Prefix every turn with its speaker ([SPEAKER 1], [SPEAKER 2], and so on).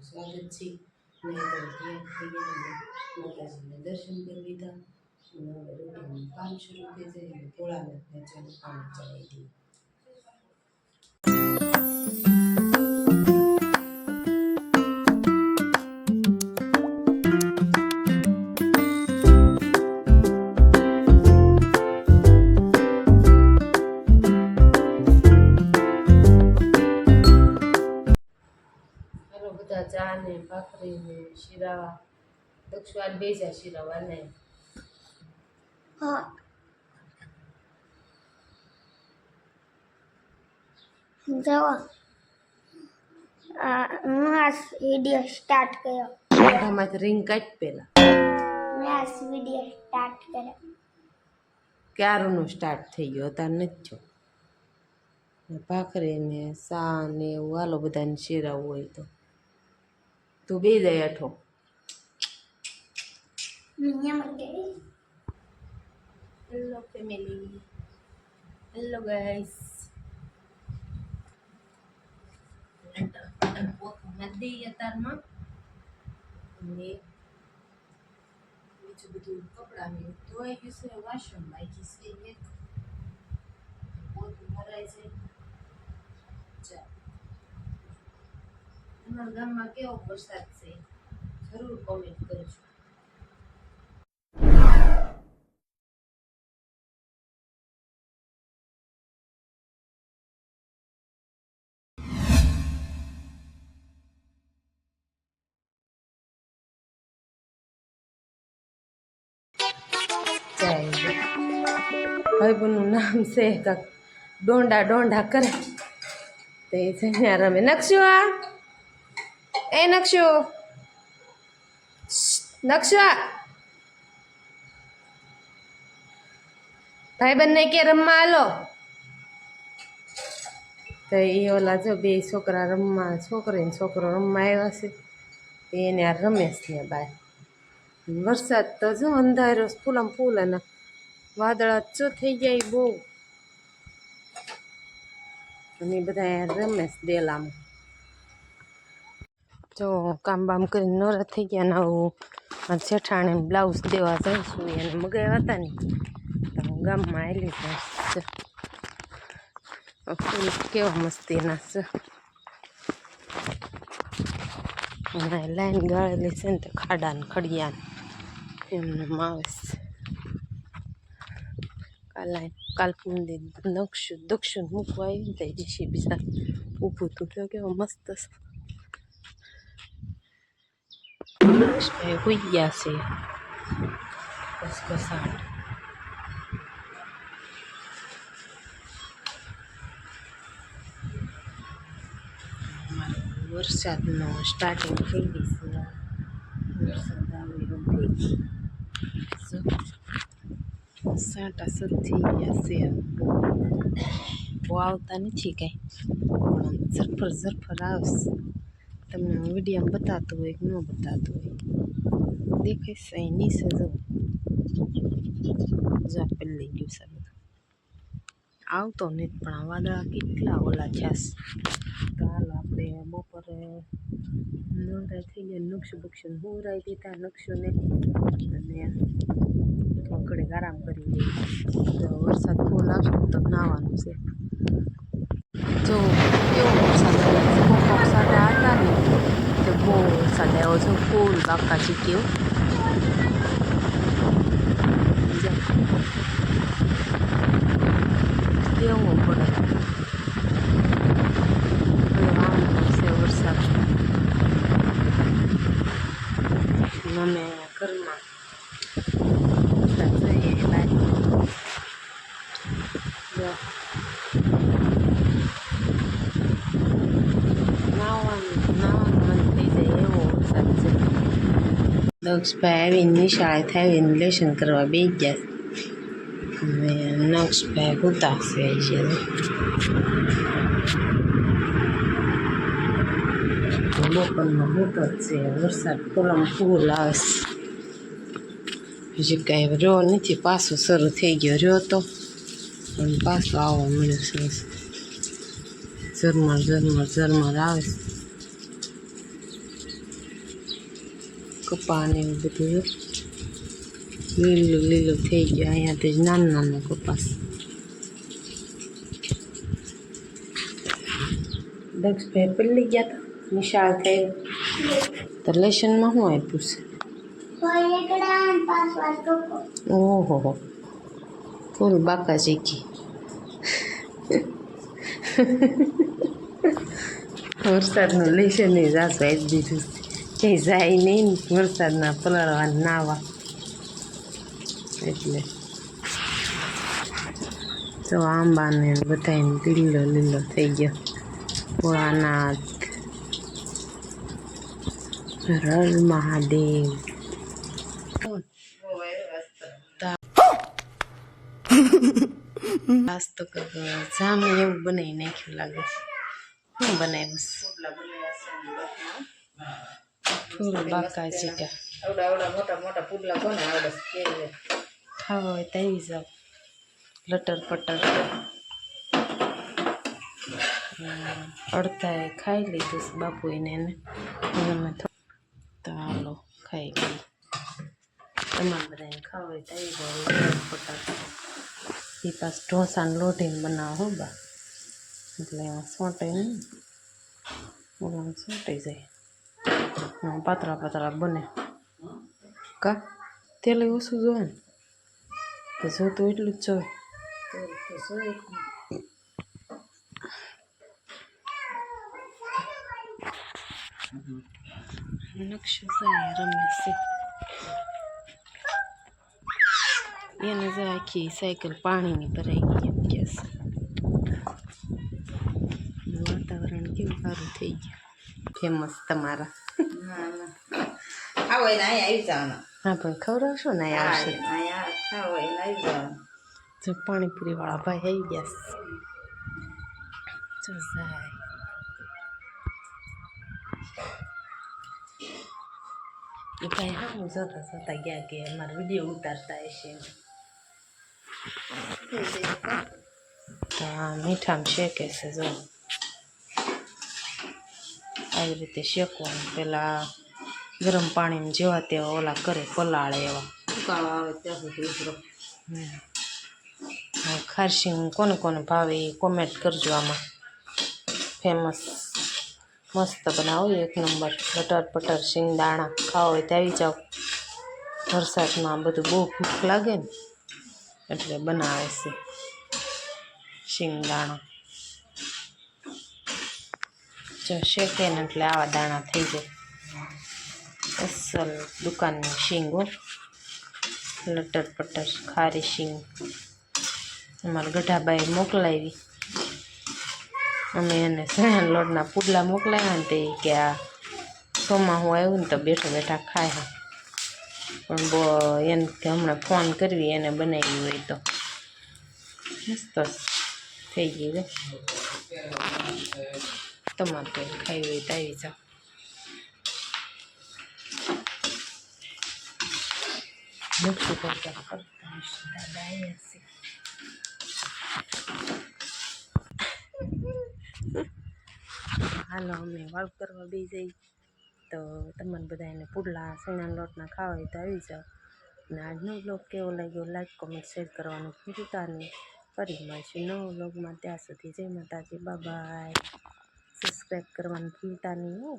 [SPEAKER 1] સ્વાગત છે માતાજીને દર્શન કરી લીધા અને હવે રોટીનું કામ શરૂ થઈ જાય અને ભોળાનાથને ચાલો પાણી ચડાવી દઈએ. ચા ને ભાખરી ને શીરા દક્ષવાદ બેજા શીરા ને
[SPEAKER 2] હા જવા હું આ વિડીયો સ્ટાર્ટ કર્યો.
[SPEAKER 1] મોઢામાંથી રીંગ કાઢ પેલા
[SPEAKER 2] મેં આ વિડીયો સ્ટાર્ટ કર્યો.
[SPEAKER 1] ક્યારનું સ્ટાર્ટ થઈ ગયો તાર નથી જો ભાખરી ને સા ને એવું હાલો બધાને શીરા હોય તો તું બે જાય અઠો. Hello family, hello guys. નદી અત્યારમાં અને બીજું બધું કપડાં ધોઈ ગયું છે. વાસણ બાકી છે એક પોતું ભરાય છે. અમારા ગામમાં કેવો વરસાદ છે જરૂર કોમેન્ટ કરજો. ભાઈબંધનું નામ છે કાંક ડોંડા ડોંડા કરે તે છે ત્યાં રમે. નકશો આ એ નકશો નકશા ભાઈબંધને કે રમવા હાલો તો એ ઓલા જો બે છોકરા રમવા છોકરી ને છોકરો રમવા આવ્યા છે એને આ રમેશ ને બાર. વરસાદ તો જો અંધારો ફૂલમ ફૂલ અને વાદળા ચો થઈ જાય બહુ અને બધા રમેશ ડેલામાં જો કામ બામ કરીને નવરા થઈ ગયા ને આવું મારા જેઠાણે બ્લાઉઝ દેવા જઈશું એને મગાવ્યા હતા ને તો હું ગામમાં આવેલી છે. ફૂલ કેવા મસ્તીના છે અને લાઈન ગાળેલી છે ને તો ખાડા ને ખડિયા એમને આવે છે. કાલ મંદિર નકશું દક્ષિણ મૂકવા આવી જાય જીસી બીજા ઊભું તું તો કેવો મસ્ત છે. હોઈ ગયા છે કસકસાટ. વરસાદનો સ્ટાર્ટિંગ થઈ ગઈ છે. વરસાદ આવે એવું થઈ ગયું. સાંટા શરૂ થઈ ગયા છે. બહુ આવતા નથી કાંઈ ઝરફર ઝરફર આવશે. તમને વિડીયો બતાતું હોય કે ન બતાતું હોય દેખાય છે. અહીં નીચે જો પેલી ગયું છે બધું આવતો નથી પણ આ વાદળા કેટલા ઓલા થયા છે. તો હાલો આપણે બપોરે નવરા થઈ ગયા નકશું બક્ષું હુરાઈ દીધા નકશુંને અને ઘડીક આરામ કરી લઈએ. તો વરસાદ ફૂલ આવશે તો નાવાનું છે. જો કેવો વરસાદ સાડા હતા ને તો બહુ વરસાદ આવ્યો છે. ફૂલ બાકાજી કેવું કેવું પડે. દક્ષભાઈ આવીને નિશાળે આવીને લેશન કરવા બેસી ગયા અને નક્ષભાઈ ઉતારશે છે બપોરમાં હોતો જ છે વરસાદ ફૂલ આવે છે હજી કાંઈ રહ્યો નથી પાછો શરૂ થઈ ગયો રહ્યો તો પણ પાછો આવવા મળ્યો સરસ ઝરમર ઝરમર ઝરમર આવે કપાને એવું બધું લીલું લીલું થઈ ગયું અહીંયાથી જ નાનો નાનો કપાસ દક્ષભાઈ પલ્લી ગયા હતા નિશાળ થઈ તો લેશનમાં શું આપ્યું છે ઓહો ફૂલ બાકા શીખી વરસાદનું લેશન એ જાતું આપી દીધું કે જાય નહીં વરસાદના પલળવા નાવા એટલે તો આંબાને બધાને લીલો લીલો થઈ ગયો ભોળાનાથ હર મહાદેવ આજ તો જામ એવું બનાવી નાખ્યું લાગે શું બનાવ્યું ફૂલ બાકા ચીકા
[SPEAKER 3] આવડા મોટા મોટા પુડલા કોને આવડે
[SPEAKER 1] ખાવા હોય તો આવી જાવ લટર પટર અડધાએ ખાઈ લીધું બાપુને એને અમે તો હાલો ખાઈ ગઈ તમારે બધાને ખાવા હોય તો આવી જાવ લટર પટર એ પાસ ઢોસાને લોઢીને બનાવો હો બા એટલે એમાં સોંટાઈ નહીં ઓલામાં સોંટાઈ જાય પાતળા પાતળા બને કા તેલ ઓછું જોવે ને તો જોતું એટલું જ જોવે નકશો જાય રમે છે એને જ આખી સાયકલ પાણીની ભરાઈ ગઈ એમ કે વાતાવરણ કેવું સારું થઈ ગયું ફેમસ તમારા
[SPEAKER 3] આવો એને અહીંયા આવી જવાના
[SPEAKER 1] હા પણ ખવડાવશો ને આવશે
[SPEAKER 3] અહીંયા ખાવો એને આવી જવાના
[SPEAKER 1] જો પાણીપુરી વાળા ભાઈ આવી ગયા જો જાય એ ભાઈ હા હું જોતા જોતા ગયા કે અમારા વિડીયો ઉતારતા હશે તો આ મીઠામાં શેકે છે જો આવી રીતે શેકવાનું પેલા ગરમ પાણીમાં જેવા તેવા ઓલા કરે પલાળે એવા
[SPEAKER 3] ઉકાળો આવે ત્યાં સુધી ઉતરો
[SPEAKER 1] ખારશીંગ કોને કોને ભાવે એ કોમેન્ટ કરજો આમાં ફેમસ મસ્ત બનાવો એક નંબર બટર પટર શિંગદાણા ખાઓ હોય તો આવી જાઓ વરસાદમાં બધું બહુ ભૂખ લાગે ને એટલે બનાવે છે શિંગદાણા જો શેકે ને એટલે આવા દાણા થઈ જાય અસલ દુકાનની શીંગ હો લટર પટર ખારી શીંગ અમારા ગઢાબાઈ મોકલાવી અમે એને સણા લોટના પુડલા મોકલાવ્યા ને તે કે આ ચોમાસું આવ્યું ને તો બેઠા બેઠા ખાય હા પણ એને કે હમણાં ફોન કરવી એને બનાવી હોય તો મસ્ત થઈ ગયું તમારે કંઈ ખાવી હોય તો આવી જાઓ નકશું કરતા કરતા દાદા આવ્યા છે હાલો અમે વાળ કરવા બી જઈ તો તમને બધા એને પુડલા સણાના લોટના ખાવા હોય તો આવી જાઓ અને આજનો બ્લોગ કેવો લાગ્યો લાઈક કોમેન્ટ શેર કરવાનું ભૂલતા નહીં ફરી મળશું નવો બ્લોગમાં ત્યાં સુધી જય માતાજી બાય સબસ્ક્રાઈબ કરવાનું ભૂલતા નહીં હો